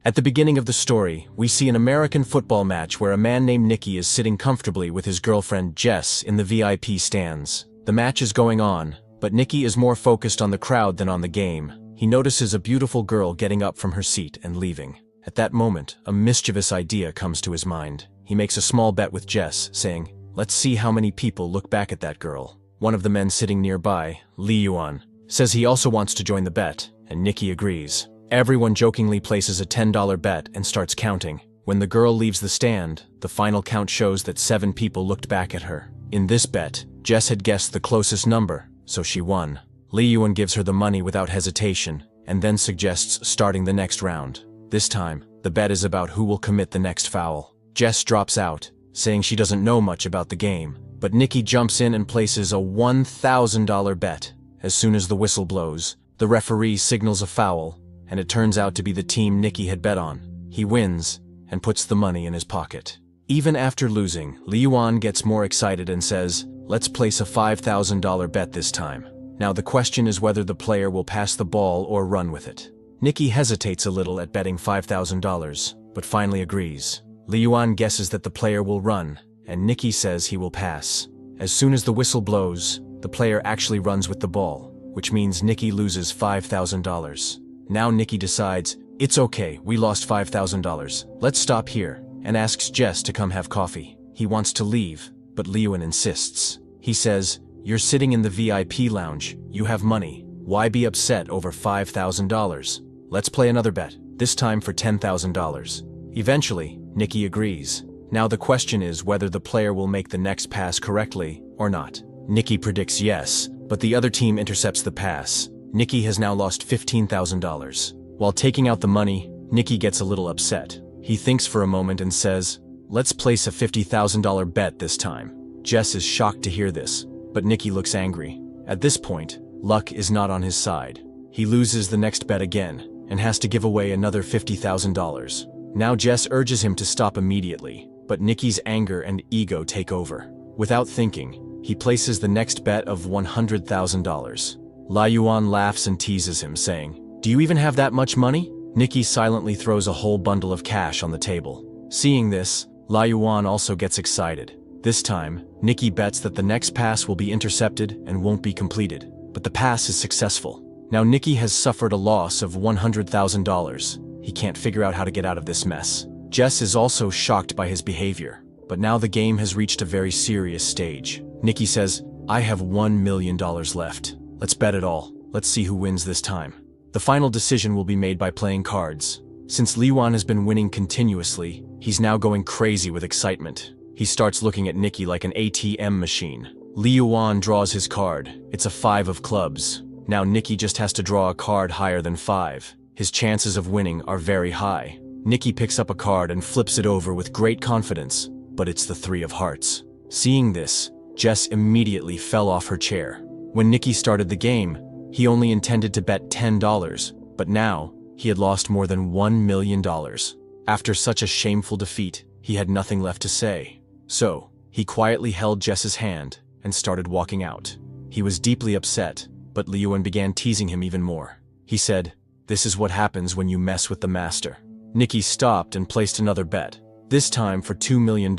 At the beginning of the story, we see an American football match where a man named Nicky is sitting comfortably with his girlfriend Jess in the VIP stands. The match is going on, but Nicky is more focused on the crowd than on the game. He notices a beautiful girl getting up from her seat and leaving. At that moment, a mischievous idea comes to his mind. He makes a small bet with Jess, saying, "Let's see how many people look back at that girl." One of the men sitting nearby, Lee Yuan, says he also wants to join the bet, and Nicky agrees. Everyone jokingly places a $10 bet and starts counting. When the girl leaves the stand, the final count shows that 7 people looked back at her. In this bet, Jess had guessed the closest number, so she won. Lee Yuan gives her the money without hesitation, and then suggests starting the next round. This time, the bet is about who will commit the next foul. Jess drops out, saying she doesn't know much about the game, but Nicky jumps in and places a $1,000 bet. As soon as the whistle blows, the referee signals a foul, and it turns out to be the team Nicky had bet on. He wins, and puts the money in his pocket. Even after losing, Lee Yuan gets more excited and says, "Let's place a $5,000 bet this time." Now the question is whether the player will pass the ball or run with it. Nicky hesitates a little at betting $5,000, but finally agrees. Lee Yuan guesses that the player will run, and Nicky says he will pass. As soon as the whistle blows, the player actually runs with the ball, which means Nicky loses $5,000. Now Nicky decides, "It's okay, we lost $5,000. Let's stop here," and asks Jess to come have coffee. He wants to leave, but Lee Yuan insists. He says, "You're sitting in the VIP lounge, you have money. Why be upset over $5,000? Let's play another bet, this time for $10,000. Eventually, Nicky agrees. Now the question is whether the player will make the next pass correctly or not. Nicky predicts yes, but the other team intercepts the pass. Nicky has now lost $15,000. While taking out the money, Nicky gets a little upset. He thinks for a moment and says, "Let's place a $50,000 bet this time." Jess is shocked to hear this, but Nicky looks angry. At this point, luck is not on his side. He loses the next bet again, and has to give away another $50,000. Now Jess urges him to stop immediately, but Nicky's anger and ego take over. Without thinking, he places the next bet of $100,000. Lee Yuan laughs and teases him, saying, "Do you even have that much money?" Nicky silently throws a whole bundle of cash on the table. Seeing this, Lee Yuan also gets excited. This time, Nicky bets that the next pass will be intercepted and won't be completed, but the pass is successful. Now Nicky has suffered a loss of $100,000. He can't figure out how to get out of this mess. Jess is also shocked by his behavior, but now the game has reached a very serious stage. Nicky says, "I have $1 million left. Let's bet it all. Let's see who wins this time." The final decision will be made by playing cards. Since Lee Yuan has been winning continuously, he's now going crazy with excitement. He starts looking at Nicky like an ATM machine. Lee Yuan draws his card. It's a 5 of clubs. Now Nicky just has to draw a card higher than 5. His chances of winning are very high. Nicky picks up a card and flips it over with great confidence, but it's the 3 of hearts. Seeing this, Jess immediately fell off her chair. When Nicky started the game, he only intended to bet $10, but now he had lost more than $1 million. After such a shameful defeat, he had nothing left to say. So, he quietly held Jess's hand and started walking out. He was deeply upset, but Lee Yuan began teasing him even more. He said, "This is what happens when you mess with the master." Nicky stopped and placed another bet, this time for $2 million.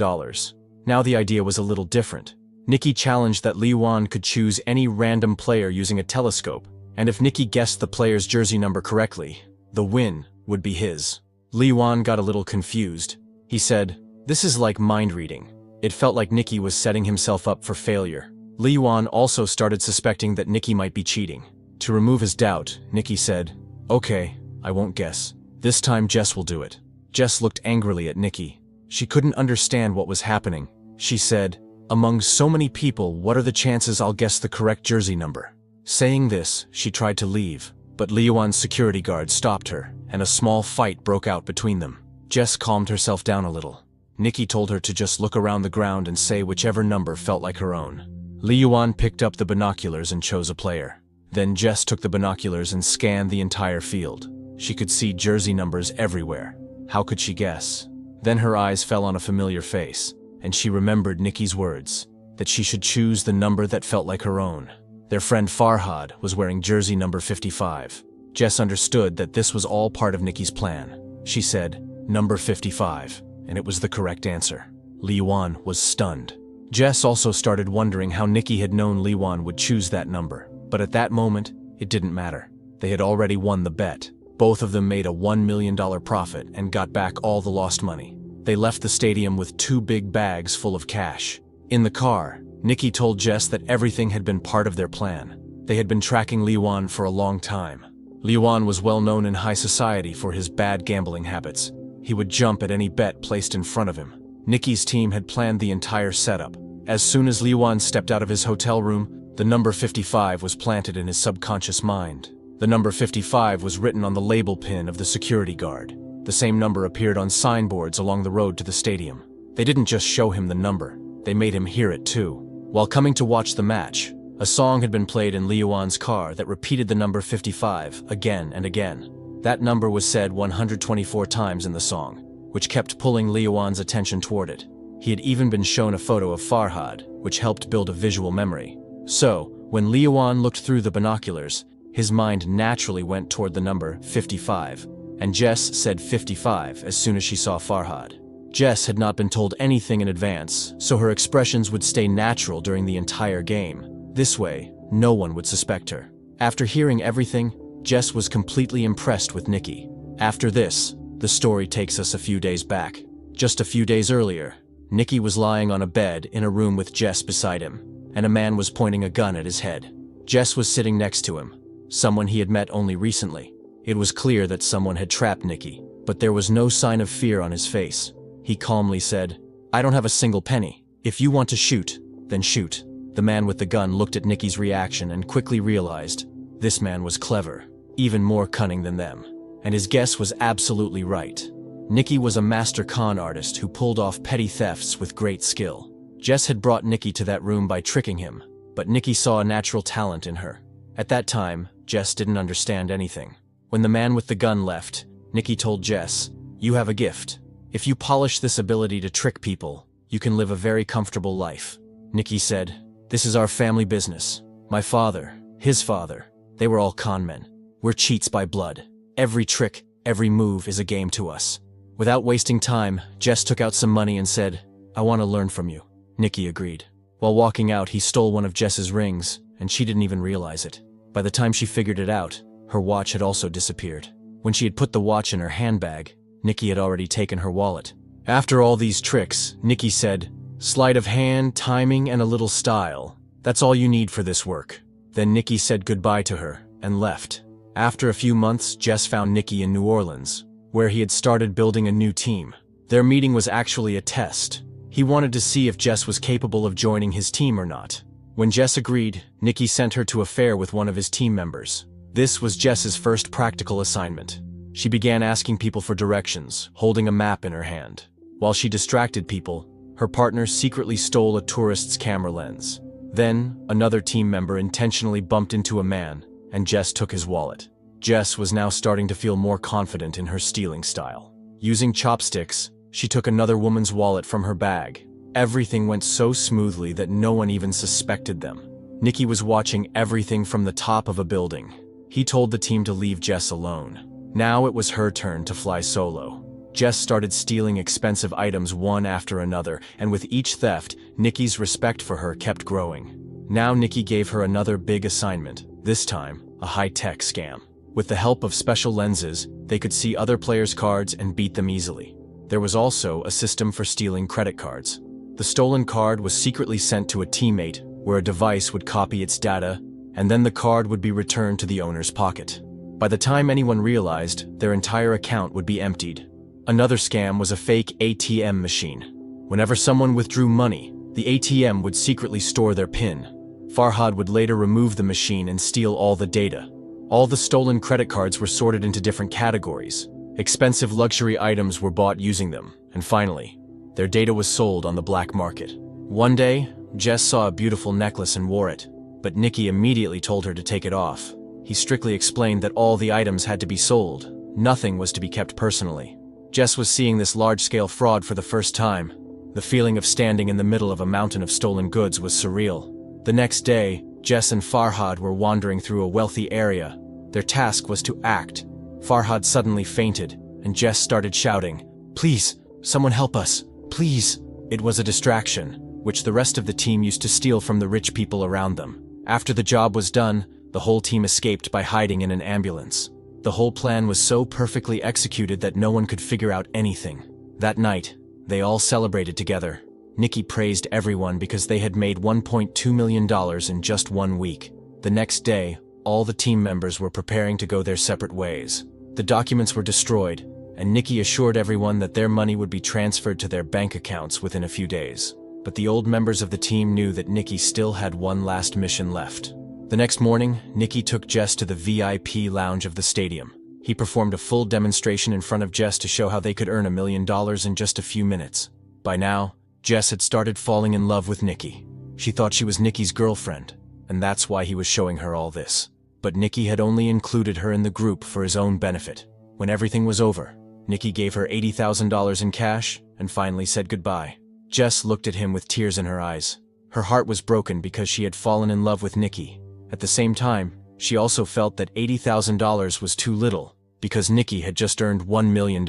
Now the idea was a little different. Nicky challenged that Lee Yuan could choose any random player using a telescope, and if Nicky guessed the player's jersey number correctly, the win would be his. Lee Yuan got a little confused. He said, "This is like mind reading." It felt like Nicky was setting himself up for failure. Lee Yuan also started suspecting that Nicky might be cheating. To remove his doubt, Nicky said, "Okay, I won't guess. This time Jess will do it." Jess looked angrily at Nicky. She couldn't understand what was happening. She said, "Among so many people, what are the chances I'll guess the correct jersey number?" Saying this, she tried to leave, but Lee Yuan's security guard stopped her, and a small fight broke out between them. Jess calmed herself down a little. Nicky told her to just look around the ground and say whichever number felt like her own. Lee Yuan picked up the binoculars and chose a player. Then Jess took the binoculars and scanned the entire field. She could see jersey numbers everywhere. How could she guess? Then her eyes fell on a familiar face, and she remembered Nicky's words, that she should choose the number that felt like her own. Their friend Farhad was wearing jersey number 55. Jess understood that this was all part of Nicky's plan. She said, "Number 55," and it was the correct answer. Liwan was stunned. Jess also started wondering how Nicky had known Liwan would choose that number, but at that moment, it didn't matter. They had already won the bet. Both of them made a $1 million profit and got back all the lost money. They left the stadium with 2 big bags full of cash. In the car, Nicky told Jess that everything had been part of their plan. They had been tracking Liwan for a long time. Liwan was well known in high society for his bad gambling habits. He would jump at any bet placed in front of him. Nicky's team had planned the entire setup. As soon as Liwan stepped out of his hotel room, the number 55 was planted in his subconscious mind. The number 55 was written on the label pin of the security guard. The same number appeared on signboards along the road to the stadium. They didn't just show him the number, they made him hear it too. While coming to watch the match, a song had been played in Liwan's car that repeated the number 55 again and again. That number was said 124 times in the song, which kept pulling Liwan's attention toward it. He had even been shown a photo of Farhad, which helped build a visual memory. So, when Liwan looked through the binoculars, his mind naturally went toward the number 55, and Jess said 55 as soon as she saw Farhad. Jess had not been told anything in advance, so her expressions would stay natural during the entire game. This way, no one would suspect her. After hearing everything, Jess was completely impressed with Nicky. After this, the story takes us a few days back. Just a few days earlier, Nicky was lying on a bed in a room with Jess beside him, and a man was pointing a gun at his head. Jess was sitting next to him, someone he had met only recently. It was clear that someone had trapped Nicky, but there was no sign of fear on his face. He calmly said, "I don't have a single penny. If you want to shoot, then shoot." The man with the gun looked at Nicky's reaction and quickly realized this man was clever, even more cunning than them. And his guess was absolutely right. Nicky was a master con artist who pulled off petty thefts with great skill. Jess had brought Nicky to that room by tricking him, but Nicky saw a natural talent in her. At that time, Jess didn't understand anything. When the man with the gun left, Nicky told Jess, "You have a gift. If you polish this ability to trick people, you can live a very comfortable life." Nicky said, "This is our family business. My father, his father, they were all con men. We're cheats by blood. Every trick, every move is a game to us." Without wasting time, Jess took out some money and said, "I want to learn from you." Nicky agreed. While walking out, he stole one of Jess's rings, and she didn't even realize it. By the time she figured it out, her watch had also disappeared. When she had put the watch in her handbag, Nicky had already taken her wallet. After all these tricks, Nicky said, "Sleight of hand, timing, and a little style. That's all you need for this work." Then Nicky said goodbye to her and left. After a few months, Jess found Nicky in New Orleans, where he had started building a new team. Their meeting was actually a test. He wanted to see if Jess was capable of joining his team or not. When Jess agreed, Nicky sent her to a fair with one of his team members. This was Jess's first practical assignment. She began asking people for directions, holding a map in her hand. While she distracted people, her partner secretly stole a tourist's camera lens. Then, another team member intentionally bumped into a man, and Jess took his wallet. Jess was now starting to feel more confident in her stealing style. Using chopsticks, she took another woman's wallet from her bag. Everything went so smoothly that no one even suspected them. Nicky was watching everything from the top of a building. He told the team to leave Jess alone. Now it was her turn to fly solo. Jess started stealing expensive items one after another, and with each theft, Nicky's respect for her kept growing. Now Nicky gave her another big assignment, this time, a high-tech scam. With the help of special lenses, they could see other players' cards and beat them easily. There was also a system for stealing credit cards. The stolen card was secretly sent to a teammate, where a device would copy its data, and then the card would be returned to the owner's pocket. By the time anyone realized, their entire account would be emptied. Another scam was a fake ATM machine. Whenever someone withdrew money, the ATM would secretly store their PIN. Farhad would later remove the machine and steal all the data. All the stolen credit cards were sorted into different categories. Expensive luxury items were bought using them, and finally, their data was sold on the black market. One day, Jess saw a beautiful necklace and wore it, but Nicky immediately told her to take it off. He strictly explained that all the items had to be sold. Nothing was to be kept personally. Jess was seeing this large-scale fraud for the first time. The feeling of standing in the middle of a mountain of stolen goods was surreal. The next day, Jess and Farhad were wandering through a wealthy area. Their task was to act. Farhad suddenly fainted, and Jess started shouting, "Please, someone help us, please." It was a distraction, which the rest of the team used to steal from the rich people around them. After the job was done, the whole team escaped by hiding in an ambulance. The whole plan was so perfectly executed that no one could figure out anything. That night, they all celebrated together. Nicky praised everyone because they had made $1.2 million in just 1 week. The next day, all the team members were preparing to go their separate ways. The documents were destroyed, and Nicky assured everyone that their money would be transferred to their bank accounts within a few days. But the old members of the team knew that Nicky still had one last mission left. The next morning, Nicky took Jess to the VIP lounge of the stadium. He performed a full demonstration in front of Jess to show how they could earn $1 million in just a few minutes. By now, Jess had started falling in love with Nicky. She thought she was Nicky's girlfriend, and that's why he was showing her all this. But Nicky had only included her in the group for his own benefit. When everything was over, Nicky gave her $80,000 in cash and finally said goodbye. Jess looked at him with tears in her eyes. Her heart was broken because she had fallen in love with Nicky. At the same time, she also felt that $80,000 was too little, because Nicky had just earned $1 million.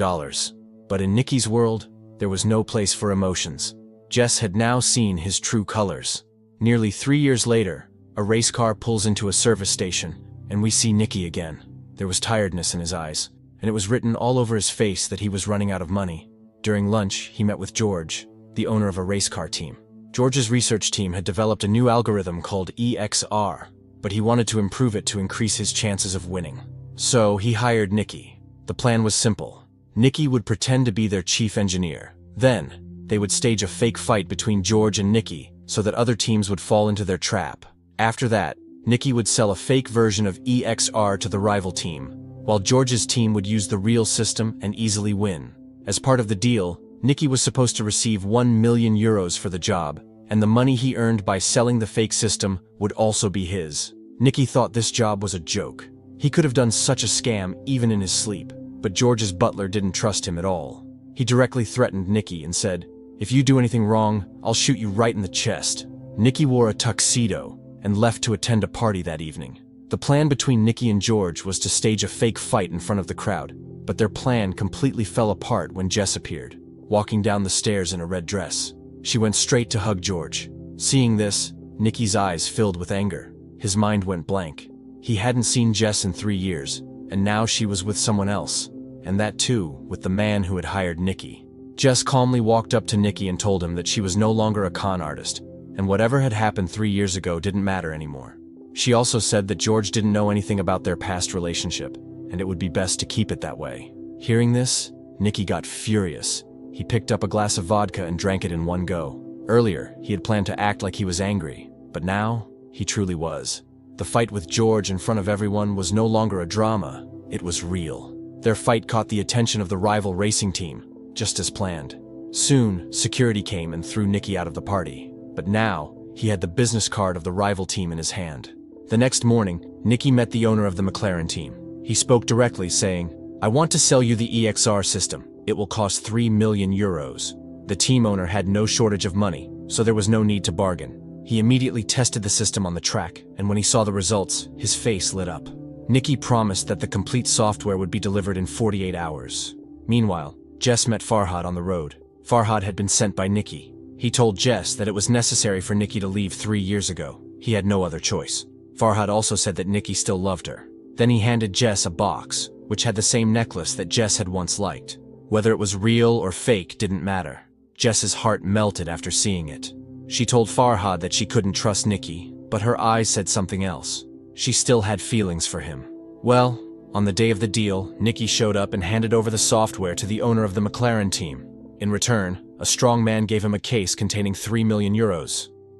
But in Nicky's world, there was no place for emotions. Jess had now seen his true colors. Nearly 3 years later, a race car pulls into a service station, and we see Nicky again. There was tiredness in his eyes, and it was written all over his face that he was running out of money. During lunch, he met with George, the owner of a race car team. George's research team had developed a new algorithm called EXR, but he wanted to improve it to increase his chances of winning. So he hired Nicky. The plan was simple. Nicky would pretend to be their chief engineer. Then, they would stage a fake fight between George and Nicky so that other teams would fall into their trap. After that, Nicky would sell a fake version of EXR to the rival team, while George's team would use the real system and easily win. As part of the deal, Nicky was supposed to receive €1 million for the job, and the money he earned by selling the fake system would also be his. Nicky thought this job was a joke. He could have done such a scam even in his sleep, but George's butler didn't trust him at all. He directly threatened Nicky and said, "If you do anything wrong, I'll shoot you right in the chest." Nicky wore a tuxedo and left to attend a party that evening. The plan between Nicky and George was to stage a fake fight in front of the crowd, but their plan completely fell apart when Jess appeared, walking down the stairs in a red dress. She went straight to hug George. Seeing this, Nicky's eyes filled with anger. His mind went blank. He hadn't seen Jess in 3 years, and now she was with someone else, and that too, with the man who had hired Nicky. Jess calmly walked up to Nicky and told him that she was no longer a con artist, and whatever had happened 3 years ago didn't matter anymore. She also said that George didn't know anything about their past relationship, and it would be best to keep it that way. Hearing this, Nicky got furious. He picked up a glass of vodka and drank it in one go. Earlier, he had planned to act like he was angry, but now, he truly was. The fight with George in front of everyone was no longer a drama, it was real. Their fight caught the attention of the rival racing team, just as planned. Soon, security came and threw Nicky out of the party. But now, he had the business card of the rival team in his hand. The next morning, Nicky met the owner of the McLaren team. He spoke directly, saying, "I want to sell you the EXR system. It will cost €3 million. The team owner had no shortage of money, so there was no need to bargain. He immediately tested the system on the track, and when he saw the results, his face lit up. Nicky promised that the complete software would be delivered in 48 hours. Meanwhile, Jess met Farhad on the road. Farhad had been sent by Nicky. He told Jess that it was necessary for Nicky to leave 3 years ago. He had no other choice. Farhad also said that Nicky still loved her. Then he handed Jess a box, which had the same necklace that Jess had once liked. Whether it was real or fake didn't matter. Jess's heart melted after seeing it. She told Farhad that she couldn't trust Nicky, but her eyes said something else. She still had feelings for him. Well, on the day of the deal, Nicky showed up and handed over the software to the owner of the McLaren team. In return, a strong man gave him a case containing €3 million.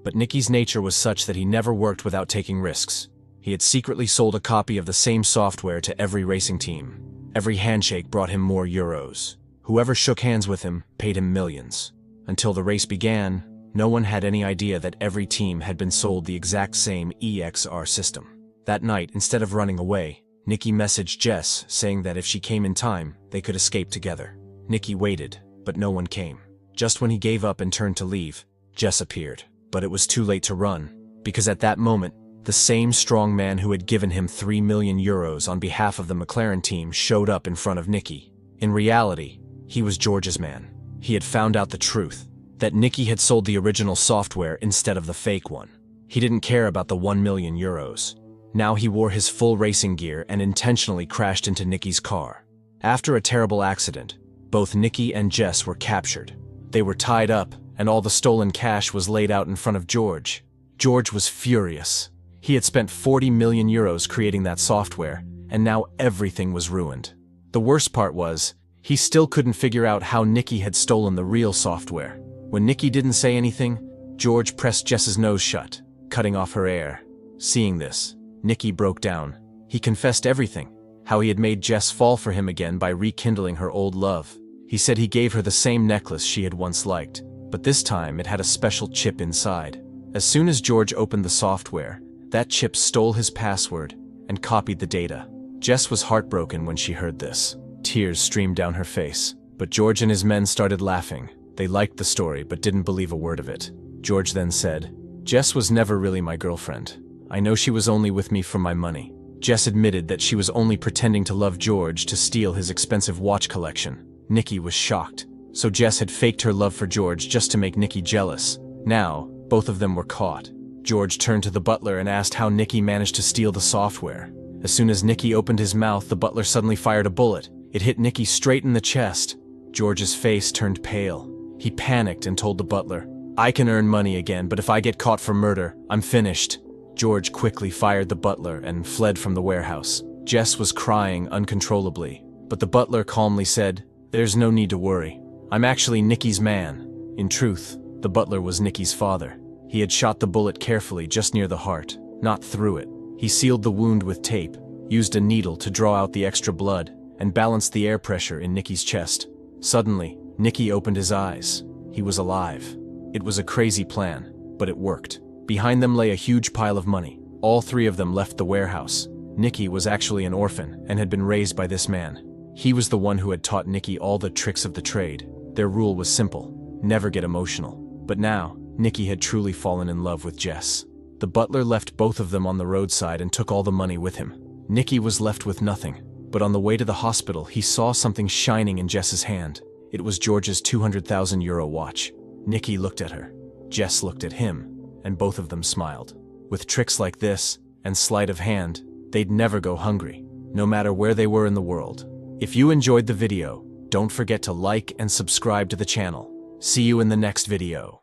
But Nicky's nature was such that he never worked without taking risks. He had secretly sold a copy of the same software to every racing team. Every handshake brought him more euros. Whoever shook hands with him paid him millions. Until the race began, no one had any idea that every team had been sold the exact same EXR system. That night, instead of running away, Nicky messaged Jess saying that if she came in time, they could escape together. Nicky waited, but no one came. Just when he gave up and turned to leave, Jess appeared. But it was too late to run, because at that moment, the same strong man who had given him €3 million on behalf of the McLaren team showed up in front of Nicky. In reality, he was George's man. He had found out the truth, that Nicky had sold the original software instead of the fake one. He didn't care about the 1 million euros. Now he wore his full racing gear and intentionally crashed into Nicky's car. After a terrible accident, both Nicky and Jess were captured. They were tied up, and all the stolen cash was laid out in front of George. George was furious. He had spent 40 million euros creating that software, and now everything was ruined. The worst part was, he still couldn't figure out how Nicky had stolen the real software. When Nicky didn't say anything, George pressed Jess's nose shut, cutting off her air. Seeing this, Nicky broke down. He confessed everything, how he had made Jess fall for him again by rekindling her old love. He said he gave her the same necklace she had once liked, but this time it had a special chip inside. As soon as George opened the software, that chip stole his password and copied the data. Jess was heartbroken when she heard this. Tears streamed down her face, but George and his men started laughing. They liked the story but didn't believe a word of it. George then said, "Jess was never really my girlfriend. I know she was only with me for my money." Jess admitted that she was only pretending to love George to steal his expensive watch collection. Nicky was shocked. So Jess had faked her love for George just to make Nicky jealous. Now, both of them were caught. George turned to the butler and asked how Nicky managed to steal the software. As soon as Nicky opened his mouth, the butler suddenly fired a bullet. It hit Nicky straight in the chest. George's face turned pale. He panicked and told the butler, "I can earn money again, but if I get caught for murder, I'm finished." George quickly fired the butler and fled from the warehouse. Jess was crying uncontrollably, but the butler calmly said, "There's no need to worry. I'm actually Nicky's man." In truth, the butler was Nicky's father. He had shot the bullet carefully just near the heart, not through it. He sealed the wound with tape, used a needle to draw out the extra blood, and balanced the air pressure in Nicky's chest. Suddenly, Nicky opened his eyes. He was alive. It was a crazy plan, but it worked. Behind them lay a huge pile of money. All three of them left the warehouse. Nicky was actually an orphan and had been raised by this man. He was the one who had taught Nicky all the tricks of the trade. Their rule was simple: never get emotional. But now, Nicky had truly fallen in love with Jess. The butler left both of them on the roadside and took all the money with him. Nicky was left with nothing, but on the way to the hospital he saw something shining in Jess's hand. It was George's 200,000 euro watch. Nicky looked at her. Jess looked at him, and both of them smiled. With tricks like this, and sleight of hand, they'd never go hungry, no matter where they were in the world. If you enjoyed the video, don't forget to like and subscribe to the channel. See you in the next video.